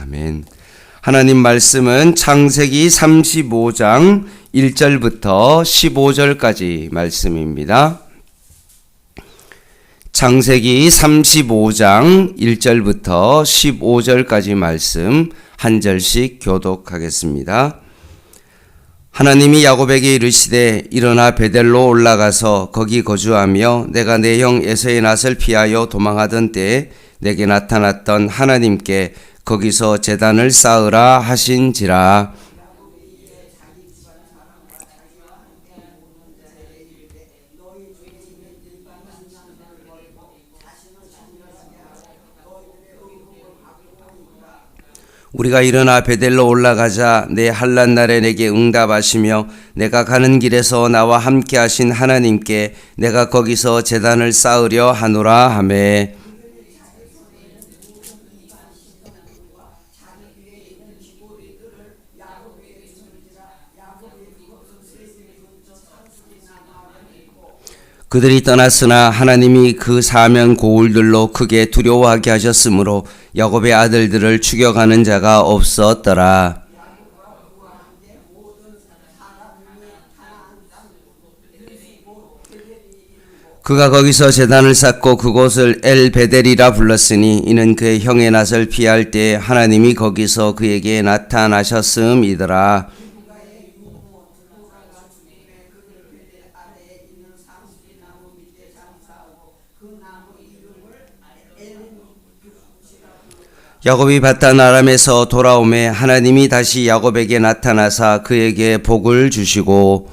아멘. 하나님 말씀은 창세기 35장 1절부터 15절까지 말씀입니다. 창세기 35장 1절부터 15절까지 말씀 한 절씩 교독하겠습니다. 하나님이 야곱에게 이르시되 일어나 베델로 올라가서 거기 거주하며 내가 내 형 에서의 낯을 피하여 도망하던 때에 내게 나타났던 하나님께 거기서 제단을 쌓으라 하신지라. 우리가 일어나 베델로 올라가자 내 환난 날에 내게 응답하시며 내가 가는 길에서 나와 함께 하신 하나님께 내가 거기서 제단을 쌓으려 하노라 하매. 그들이 떠났으나 하나님이 그 사면 고울들로 크게 두려워하게 하셨으므로 야곱의 아들들을 추격하는 자가 없었더라. 그가 거기서 제단을 쌓고 그곳을 엘베델이라 불렀으니 이는 그의 형의 낯을 피할 때 하나님이 거기서 그에게 나타나셨음이더라. 야곱이 밧단 아람에서 돌아오매 하나님이 다시 야곱에게 나타나사 그에게 복을 주시고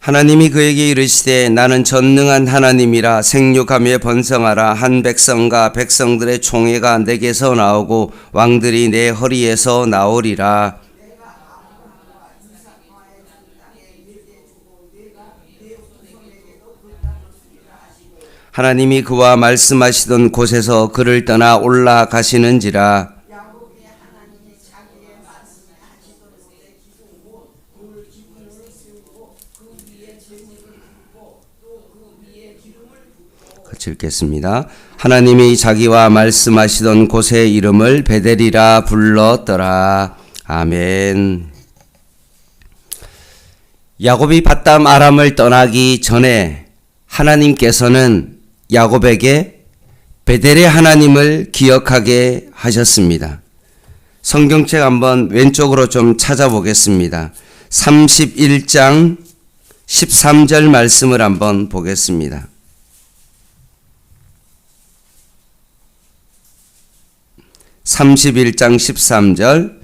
하나님이 그에게 이르시되 나는 전능한 하나님이라 생육하며 번성하라. 한 백성과 백성들의 총회가 내게서 나오고 왕들이 내 허리에서 나오리라. 하나님이 그와 말씀하시던 곳에서 그를 떠나 올라가시는지라. 같이 읽겠습니다. 하나님이 자기와 말씀하시던 곳의 이름을 베델이라 불렀더라. 아멘. 야곱이 밧담 아람을 떠나기 전에 하나님께서는 야곱에게 베델의 하나님을 기억하게 하셨습니다. 성경책 한번 왼쪽으로 좀 찾아보겠습니다. 31장 13절 말씀을 한번 보겠습니다. 31장 13절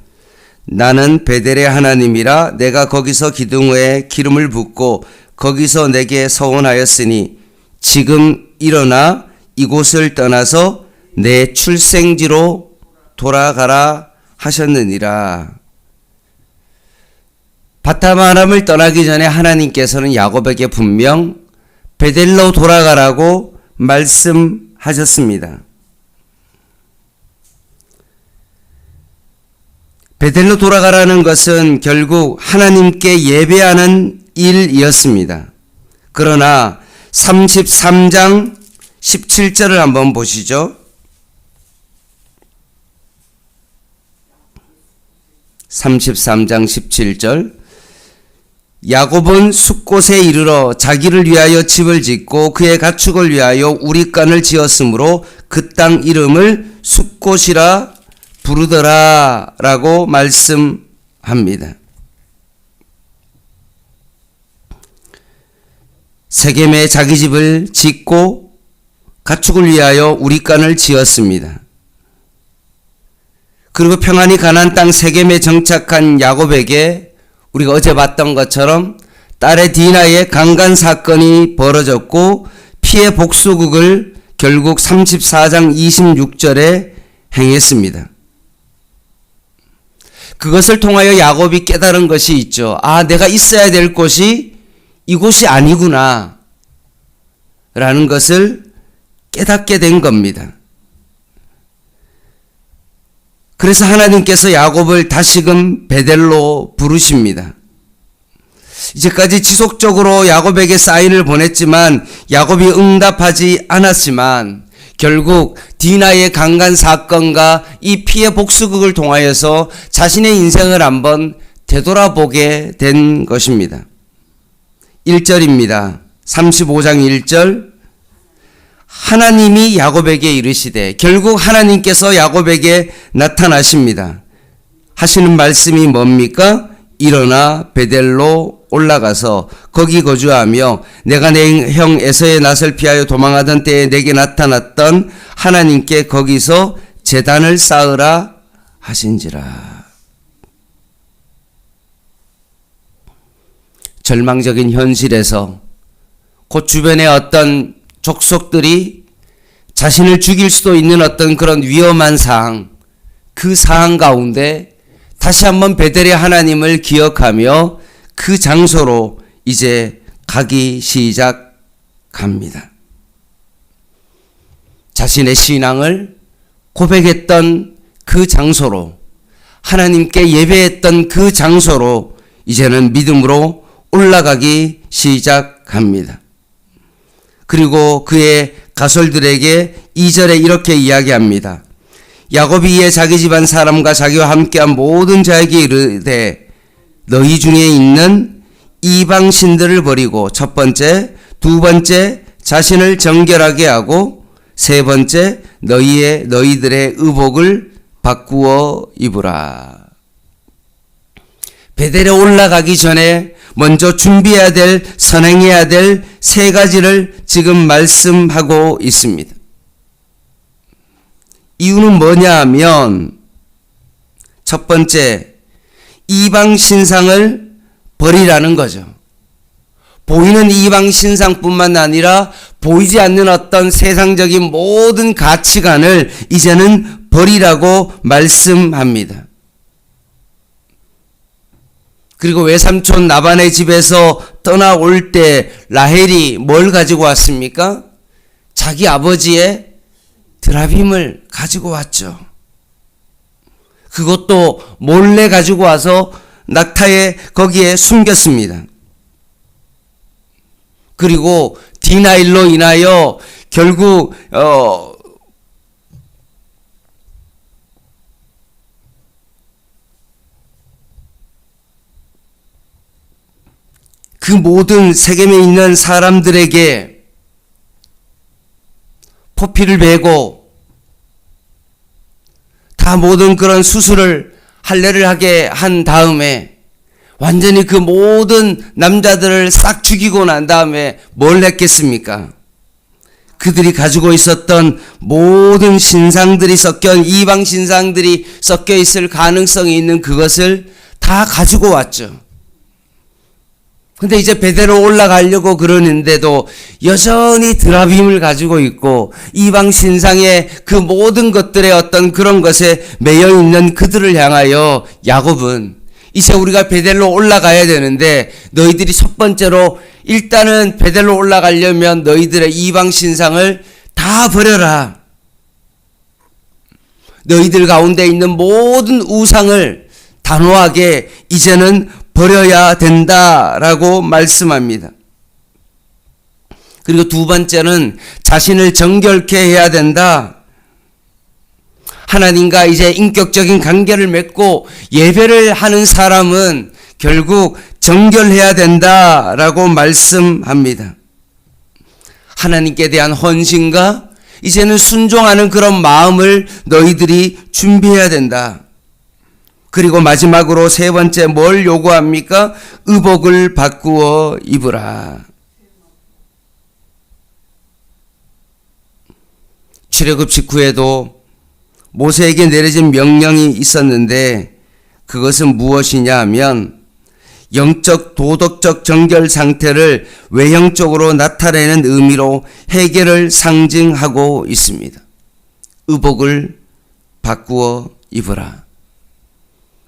나는 베델의 하나님이라 내가 거기서 기둥에 기름을 붓고 거기서 내게 서원하였으니 지금 일어나 이곳을 떠나서 내 출생지로 돌아가라 하셨느니라. 밧담 아람을 떠나기 전에 하나님께서는 야곱에게 분명 베델로 돌아가라고 말씀하셨습니다. 베델로 돌아가라는 것은 결국 하나님께 예배하는 일이었습니다. 그러나 33장 17절을 한번 보시죠. 33장 17절 야곱은 숫곳에 이르러 자기를 위하여 집을 짓고 그의 가축을 위하여 우릿간을 지었으므로 그 땅 이름을 숫곳이라 부르더라 라고 말씀합니다. 세겜에 자기 집을 짓고 가축을 위하여 우릿간을 지었습니다. 그리고 평안히 가나안 땅 세겜에 정착한 야곱에게 우리가 어제 봤던 것처럼 딸의 디나의 강간 사건이 벌어졌고 피해 복수극을 결국 34장 26절에 행했습니다. 그것을 통하여 야곱이 깨달은 것이 있죠. 아, 내가 있어야 될 곳이 이곳이 아니구나 라는 것을 깨닫게 된 겁니다. 그래서 하나님께서 야곱을 다시금 베델로 부르십니다. 이제까지 지속적으로 야곱에게 사인을 보냈지만 야곱이 응답하지 않았지만 결국 디나의 강간 사건과 이 피해 복수극을 통하여서 자신의 인생을 한번 되돌아보게 된 것입니다. 1절입니다. 35장 1절. 하나님이 야곱에게 이르시되, 결국 하나님께서 야곱에게 나타나십니다. 하시는 말씀이 뭡니까? 일어나 베델로 올라가서 거기 거주하며 내가 내 형 에서의 낯을 피하여 도망하던 때에 내게 나타났던 하나님께 거기서 제단을 쌓으라 하신지라. 절망적인 현실에서 곧 주변의 어떤 족속들이 자신을 죽일 수도 있는 어떤 그런 위험한 상황, 그 상황 가운데 다시 한번 베델의 하나님을 기억하며 그 장소로 이제 가기 시작합니다. 자신의 신앙을 고백했던 그 장소로, 하나님께 예배했던 그 장소로 이제는 믿음으로 올라가기 시작합니다. 그리고 그의 가솔들에게 2절에 이렇게 이야기합니다. 야곱이 이에 자기 집안 사람과 자기와 함께한 모든 자에게 이르되 너희 중에 있는 이방 신들을 버리고 첫 번째, 두 번째 자신을 정결하게 하고 세 번째 너희들의 의복을 바꾸어 입으라. 베델에 올라가기 전에 먼저 준비해야 될, 선행해야 될 세 가지를 지금 말씀하고 있습니다. 이유는 뭐냐 하면 첫 번째, 이방 신상을 버리라는 거죠. 보이는 이방 신상뿐만 아니라 보이지 않는 어떤 세상적인 모든 가치관을 이제는 버리라고 말씀합니다. 그리고 외삼촌 나반의 집에서 떠나올 때 라헬이 뭘 가지고 왔습니까? 자기 아버지의 드라빔을 가지고 왔죠. 그것도 몰래 가지고 와서 낙타에 거기에 숨겼습니다. 그리고 디나 일로 인하여 결국 그 모든 세겜에 있는 사람들에게 포피를 베고 다 모든 그런 수술을 할례를 하게 한 다음에 완전히 그 모든 남자들을 싹 죽이고 난 다음에 뭘 했겠습니까? 그들이 가지고 있었던 모든 신상들이 이방 신상들이 섞여 있을 가능성이 있는 그것을 다 가지고 왔죠. 근데 이제 베델로 올라가려고 그러는데도 여전히 드라빔을 가지고 있고 이방 신상의 그 모든 것들의 어떤 그런 것에 매여 있는 그들을 향하여 야곱은 이제 우리가 베델로 올라가야 되는데 너희들이 첫 번째로 일단은 베델로 올라가려면 너희들의 이방 신상을 다 버려라. 너희들 가운데 있는 모든 우상을 단호하게 이제는 버려야 된다라고 말씀합니다. 그리고 두 번째는 자신을 정결케 해야 된다. 하나님과 이제 인격적인 관계를 맺고 예배를 하는 사람은 결국 정결해야 된다라고 말씀합니다. 하나님께 대한 헌신과 이제는 순종하는 그런 마음을 너희들이 준비해야 된다. 그리고 마지막으로 세 번째 뭘 요구합니까? 의복을 바꾸어 입으라. 출애굽 직후에도 모세에게 내려진 명령이 있었는데 그것은 무엇이냐 하면 영적 도덕적 정결 상태를 외형적으로 나타내는 의미로 회개를 상징하고 있습니다. 의복을 바꾸어 입으라.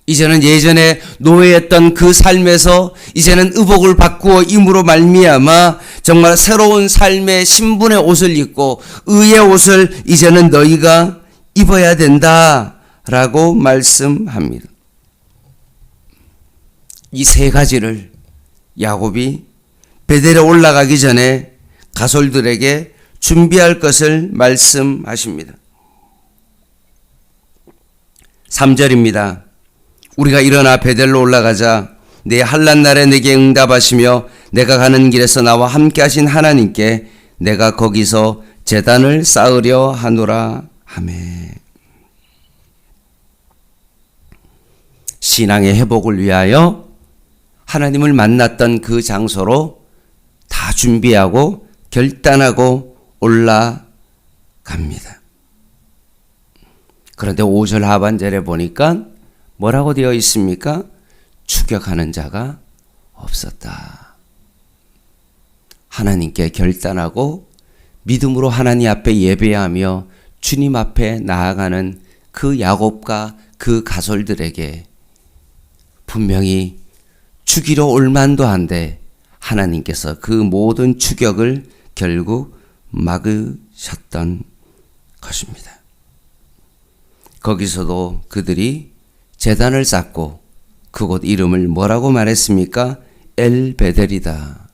이제는 예전에 노예였던 그 삶에서 이제는 의복을 바꾸어 임으로 말미암아 정말 새로운 삶의 신분의 옷을 입고 의의 옷을 이제는 너희가 입어야 된다 라고 말씀합니다. 이 세 가지를 야곱이 베델에 올라가기 전에 가솔들에게 준비할 것을 말씀하십니다. 3절입니다. 우리가 일어나 베델로 올라가자 내 환난 날에 내게 응답하시며 내가 가는 길에서 나와 함께 하신 하나님께 내가 거기서 제단을 쌓으려 하노라 하매. 신앙의 회복을 위하여 하나님을 만났던 그 장소로 다 준비하고 결단하고 올라갑니다. 그런데 5절 하반절에 보니까 뭐라고 되어 있습니까? 추격하는 자가 없었다. 하나님께 결단하고 믿음으로 하나님 앞에 예배하며 주님 앞에 나아가는 그 야곱과 그 가솔들에게 분명히 죽이러 올 만도 한데 하나님께서 그 모든 추격을 결국 막으셨던 것입니다. 거기서도 그들이 제단을 쌓고 그곳 이름을 뭐라고 말했습니까? 엘베델이다.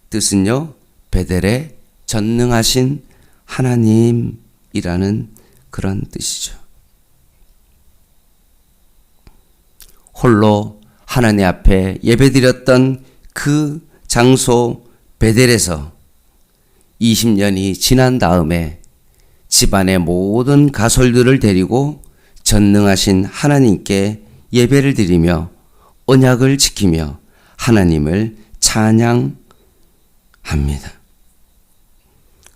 뜻은요, 베델에 전능하신 하나님이라는 그런 뜻이죠. 홀로 하나님 앞에 예배드렸던 그 장소 베델에서 20년이 지난 다음에 집안의 모든 가솔들을 데리고 전능하신 하나님께 예배를 드리며 언약을 지키며 하나님을 찬양합니다.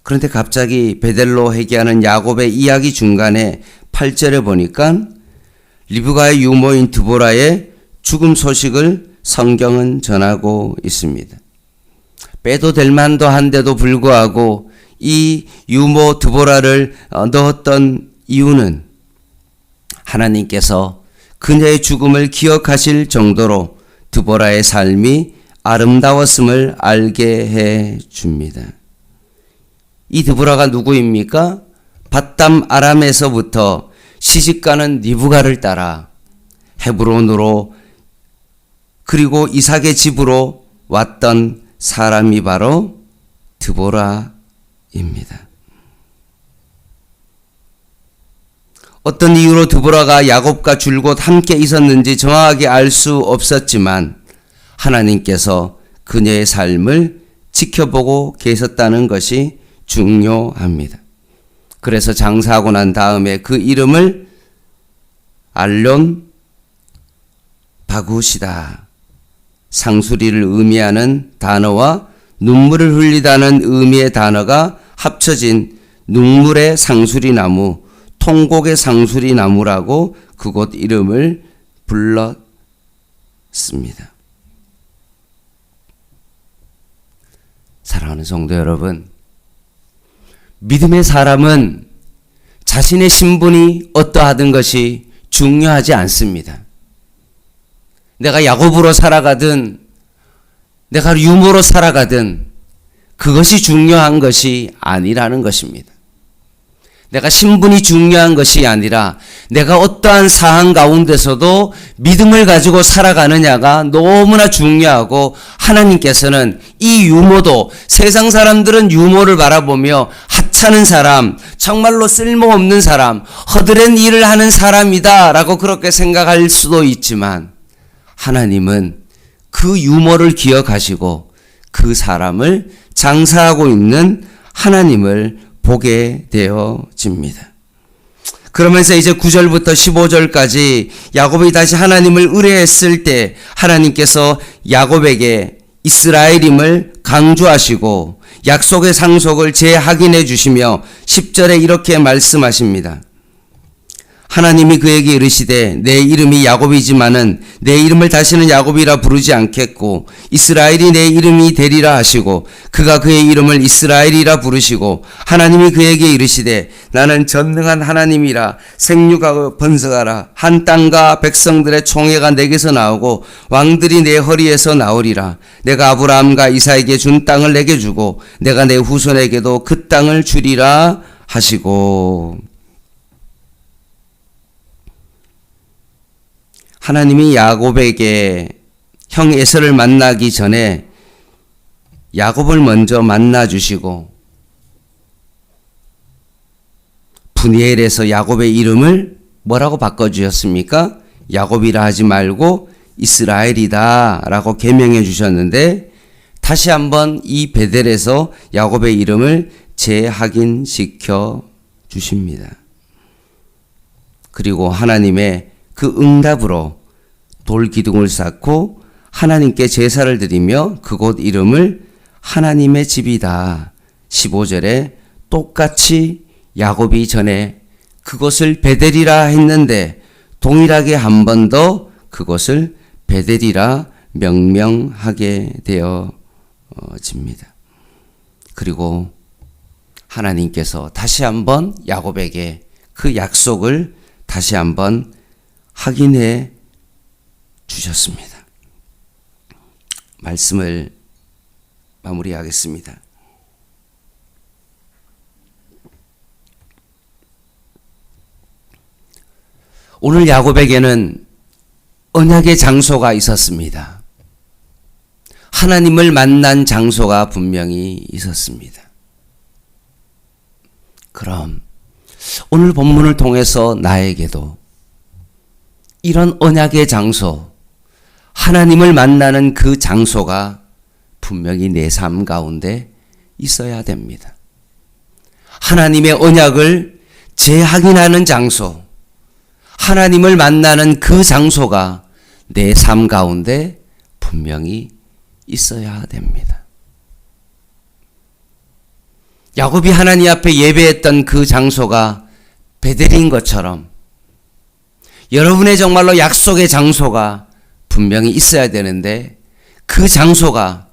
그런데 갑자기 베델로 회개하는 야곱의 이야기 중간에 8절에 보니까 리브가의 유모인 드보라의 죽음 소식을 성경은 전하고 있습니다. 빼도 될 만도 한데도 불구하고 이 유모 드보라를 넣었던 이유는 하나님께서 그녀의 죽음을 기억하실 정도로 드보라의 삶이 아름다웠음을 알게 해 줍니다. 이 드보라가 누구입니까? 밧담 아람에서부터 시집가는 리브가를 따라 헤브론으로 그리고 이삭의 집으로 왔던 사람이 바로 드보라입니다. 어떤 이유로 드보라가 야곱과 줄곧 함께 있었는지 정확하게 알 수 없었지만 하나님께서 그녀의 삶을 지켜보고 계셨다는 것이 중요합니다. 그래서 장사하고 난 다음에 그 이름을 알론 바굿이다. 상수리를 의미하는 단어와 눈물을 흘리다는 의미의 단어가 합쳐진 눈물의 상수리나무, 통곡의 상수리나무라고 그곳 이름을 불렀습니다. 사랑하는 성도 여러분, 믿음의 사람은 자신의 신분이 어떠하든 것이 중요하지 않습니다. 내가 야곱으로 살아가든 내가 유모로 살아가든 그것이 중요한 것이 아니라는 것입니다. 내가 신분이 중요한 것이 아니라 내가 어떠한 상황 가운데서도 믿음을 가지고 살아가느냐가 너무나 중요하고 하나님께서는 이 유모도 세상 사람들은 유모를 바라보며 하찮은 사람, 정말로 쓸모없는 사람, 허드렛 일을 하는 사람이다 라고 그렇게 생각할 수도 있지만 하나님은 그 유모를 기억하시고 그 사람을 장사하고 있는 하나님을 보게 되어집니다. 그러면서 이제 9절부터 15절까지 야곱이 다시 하나님을 의뢰했을 때 하나님께서 야곱에게 이스라엘임을 강조하시고 약속의 상속을 재확인해 주시며 10절에 이렇게 말씀하십니다. 하나님이 그에게 이르시되 내 이름이 야곱이지만은 내 이름을 다시는 야곱이라 부르지 않겠고 이스라엘이 내 이름이 되리라 하시고 그가 그의 이름을 이스라엘이라 부르시고 하나님이 그에게 이르시되 나는 전능한 하나님이라 생육하고 번성하라 한 땅과 백성들의 총회가 내게서 나오고 왕들이 내 허리에서 나오리라 내가 아브라함과 이삭에게 준 땅을 내게 주고 내가 내 후손에게도 그 땅을 주리라 하시고 하나님이 야곱에게 형 에서를 만나기 전에 야곱을 먼저 만나 주시고 분이엘에서 야곱의 이름을 뭐라고 바꿔주셨습니까? 야곱이라 하지 말고 이스라엘이다 라고 개명해 주셨는데 다시 한번 이 베델에서 야곱의 이름을 재확인시켜 주십니다. 그리고 하나님의 그 응답으로 돌 기둥을 쌓고 하나님께 제사를 드리며 그곳 이름을 하나님의 집이다. 15절에 똑같이 야곱이 전에 그것을 베델이라 했는데 동일하게 한 번 더 그것을 베델이라 명명하게 되어집니다. 그리고 하나님께서 다시 한번 야곱에게 그 약속을 다시 한번 확인해 주셨습니다. 말씀을 마무리하겠습니다. 오늘 야곱에게는 언약의 장소가 있었습니다. 하나님을 만난 장소가 분명히 있었습니다. 그럼 오늘 본문을 통해서 나에게도 이런 언약의 장소, 하나님을 만나는 그 장소가 분명히 내 삶 가운데 있어야 됩니다. 하나님의 언약을 재확인하는 장소, 하나님을 만나는 그 장소가 내 삶 가운데 분명히 있어야 됩니다. 야곱이 하나님 앞에 예배했던 그 장소가 베델인 것처럼 여러분의 정말로 약속의 장소가 분명히 있어야 되는데 그 장소가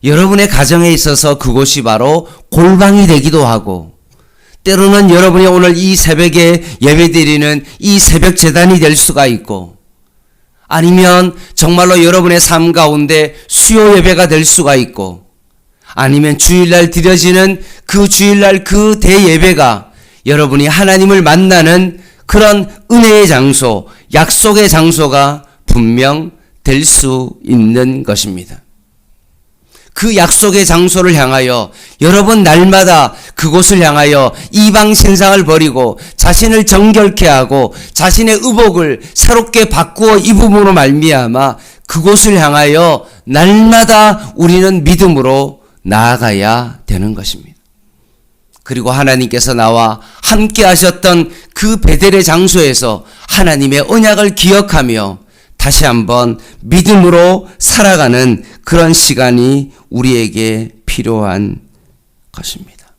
여러분의 가정에 있어서 그곳이 바로 골방이 되기도 하고 때로는 여러분이 오늘 이 새벽에 예배드리는 이 새벽 제단이 될 수가 있고 아니면 정말로 여러분의 삶 가운데 수요 예배가 될 수가 있고 아니면 주일날 드려지는 그 주일날 그 대예배가 여러분이 하나님을 만나는 그런 은혜의 장소, 약속의 장소가 분명 될 수 있는 것입니다. 그 약속의 장소를 향하여 여러분 날마다 그곳을 향하여 이방 신상을 버리고 자신을 정결케 하고 자신의 의복을 새롭게 바꾸어 입음으로 말미암아 그곳을 향하여 날마다 우리는 믿음으로 나아가야 되는 것입니다. 그리고 하나님께서 나와 함께 하셨던 그 베델의 장소에서 하나님의 언약을 기억하며 다시 한번 믿음으로 살아가는 그런 시간이 우리에게 필요한 것입니다.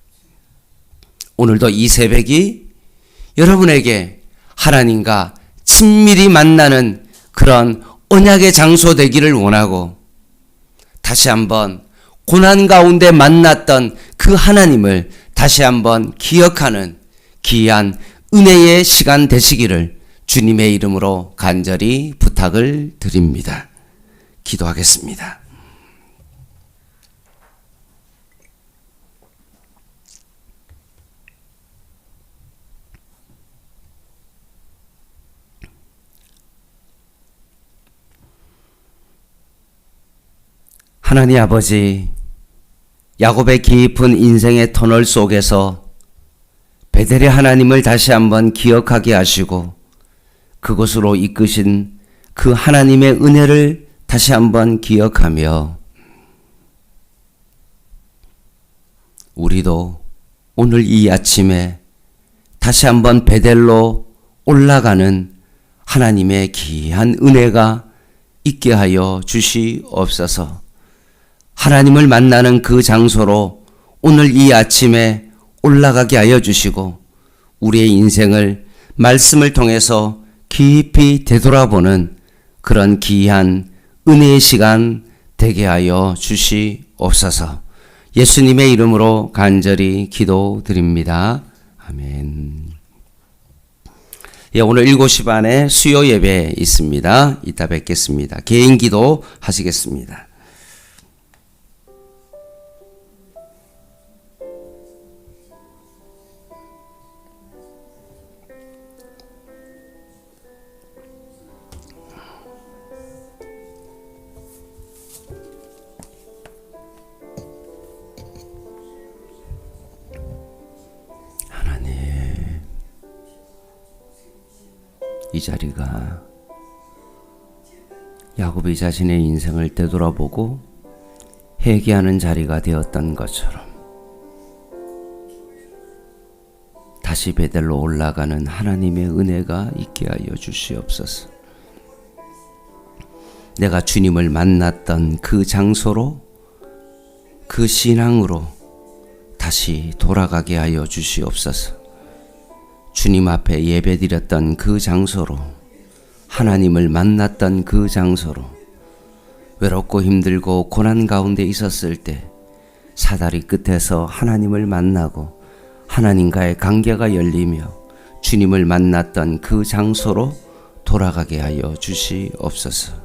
오늘도 이 새벽이 여러분에게 하나님과 친밀히 만나는 그런 언약의 장소 되기를 원하고 다시 한번 고난 가운데 만났던 그 하나님을 다시 한번 기억하는 귀한 은혜의 시간 되시기를 주님의 이름으로 간절히 부탁을 드립니다. 기도하겠습니다. 하나님 아버지, 야곱의 깊은 인생의 터널 속에서 베델의 하나님을 다시 한번 기억하게 하시고 그곳으로 이끄신 그 하나님의 은혜를 다시 한번 기억하며 우리도 오늘 이 아침에 다시 한번 베델로 올라가는 하나님의 귀한 은혜가 있게 하여 주시옵소서. 하나님을 만나는 그 장소로 오늘 이 아침에 올라가게 하여 주시고 우리의 인생을 말씀을 통해서 깊이 되돌아보는 그런 귀한 은혜의 시간 되게 하여 주시옵소서. 예수님의 이름으로 간절히 기도드립니다. 아멘. 예, 오늘 7시 반에 수요 예배 있습니다. 이따 뵙겠습니다. 개인 기도 하시겠습니다. 자리가 야곱이 자신의 인생을 되돌아보고 회개하는 자리가 되었던 것처럼 다시 베델로 올라가는 하나님의 은혜가 있게 하여 주시옵소서. 내가 주님을 만났던 그 장소로, 그 신앙으로 다시 돌아가게 하여 주시옵소서. 주님 앞에 예배드렸던 그 장소로, 하나님을 만났던 그 장소로, 외롭고 힘들고 고난 가운데 있었을 때 사다리 끝에서 하나님을 만나고 하나님과의 관계가 열리며 주님을 만났던 그 장소로 돌아가게 하여 주시옵소서.